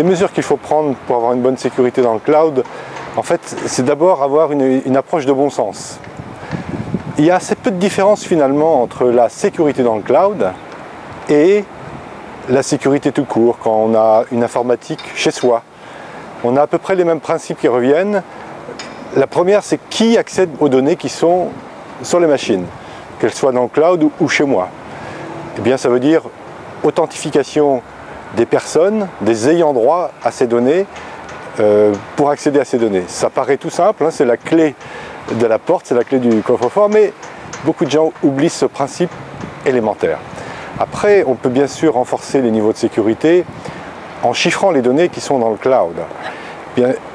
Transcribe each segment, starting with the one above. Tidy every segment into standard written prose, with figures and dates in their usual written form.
Les mesures qu'il faut prendre pour avoir une bonne sécurité dans le cloud, en fait, c'est d'abord avoir une approche de bon sens. Il y a assez peu de différence finalement entre la sécurité dans le cloud et la sécurité tout court, quand on a une informatique chez soi. On a à peu près les mêmes principes qui reviennent. La première, c'est qui accède aux données qui sont sur les machines, qu'elles soient dans le cloud ou chez moi. Eh bien, ça veut dire authentification des personnes, des ayants droit à ces données, pour accéder à ces données. Ça paraît tout simple, hein, c'est la clé de la porte, c'est la clé du coffre-fort, mais beaucoup de gens oublient ce principe élémentaire. Après, on peut bien sûr renforcer les niveaux de sécurité en chiffrant les données qui sont dans le cloud.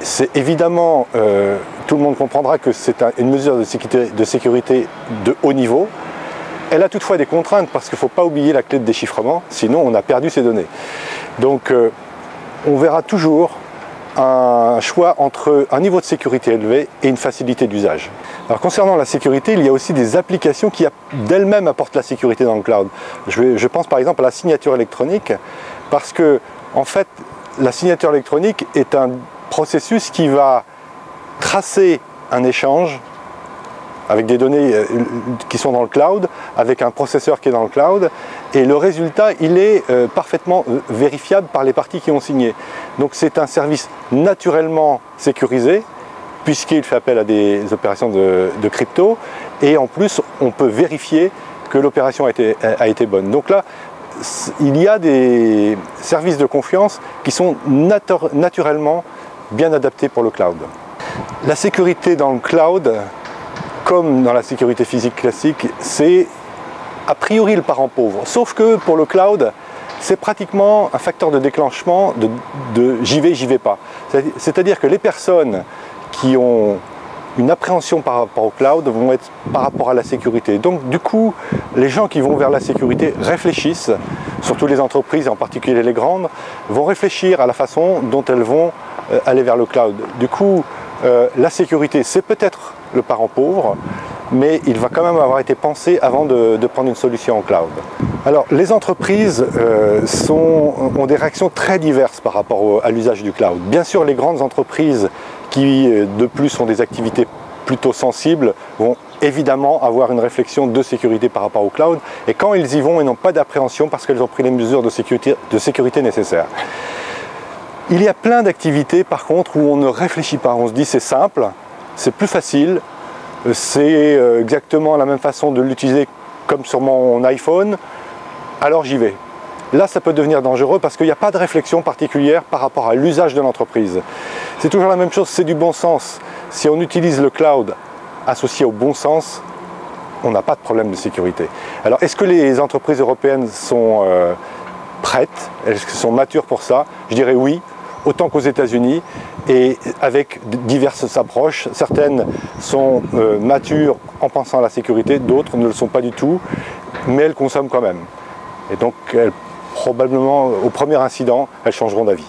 C'est évidemment, tout le monde comprendra que c'est une mesure de sécurité de haut niveau. Elle a toutefois des contraintes parce qu'il ne faut pas oublier la clé de déchiffrement, sinon on a perdu ces données. Donc on verra toujours un choix entre un niveau de sécurité élevé et une facilité d'usage. Alors concernant la sécurité, il y a aussi des applications qui d'elles-mêmes apportent la sécurité dans le cloud. Je pense par exemple à la signature électronique, parce que en fait la signature électronique est un processus qui va tracer un échange avec des données qui sont dans le cloud, avec un processeur qui est dans le cloud, et le résultat, il est parfaitement vérifiable par les parties qui ont signé. Donc c'est un service naturellement sécurisé, puisqu'il fait appel à des opérations de crypto, et en plus, on peut vérifier que l'opération a été bonne. Donc là, il y a des services de confiance qui sont naturellement bien adaptés pour le cloud. La sécurité dans le cloud, comme dans la sécurité physique classique, c'est a priori le parent pauvre. Sauf que pour le cloud, c'est pratiquement un facteur de déclenchement de j'y vais pas. C'est-à-dire que les personnes qui ont une appréhension par rapport au cloud vont être par rapport à la sécurité. Donc du coup, les gens qui vont vers la sécurité réfléchissent, surtout les entreprises, et en particulier les grandes, vont réfléchir à la façon dont elles vont aller vers le cloud. Du coup, la sécurité, c'est peut-être le parent pauvre, mais il va quand même avoir été pensé avant de prendre une solution en cloud. Alors, les entreprises ont des réactions très diverses par rapport à l'usage du cloud. Bien sûr, les grandes entreprises qui, de plus, ont des activités plutôt sensibles, vont évidemment avoir une réflexion de sécurité par rapport au cloud, et quand ils y vont, ils n'ont pas d'appréhension parce qu'elles ont pris les mesures de sécurité nécessaires. Il y a plein d'activités, par contre, où on ne réfléchit pas. On se dit c'est simple, c'est plus facile, c'est exactement la même façon de l'utiliser comme sur mon iPhone, alors j'y vais. Là, ça peut devenir dangereux parce qu'il n'y a pas de réflexion particulière par rapport à l'usage de l'entreprise. C'est toujours la même chose, c'est du bon sens. Si on utilise le cloud associé au bon sens, on n'a pas de problème de sécurité. Alors, est-ce que les entreprises européennes sont prêtes? Est-ce qu'elles sont matures pour ça? Je dirais oui, autant qu'aux États-Unis, et avec diverses approches. Certaines sont matures en pensant à la sécurité, d'autres ne le sont pas du tout, mais elles consomment quand même. Et donc, probablement, au premier incident, elles changeront d'avis.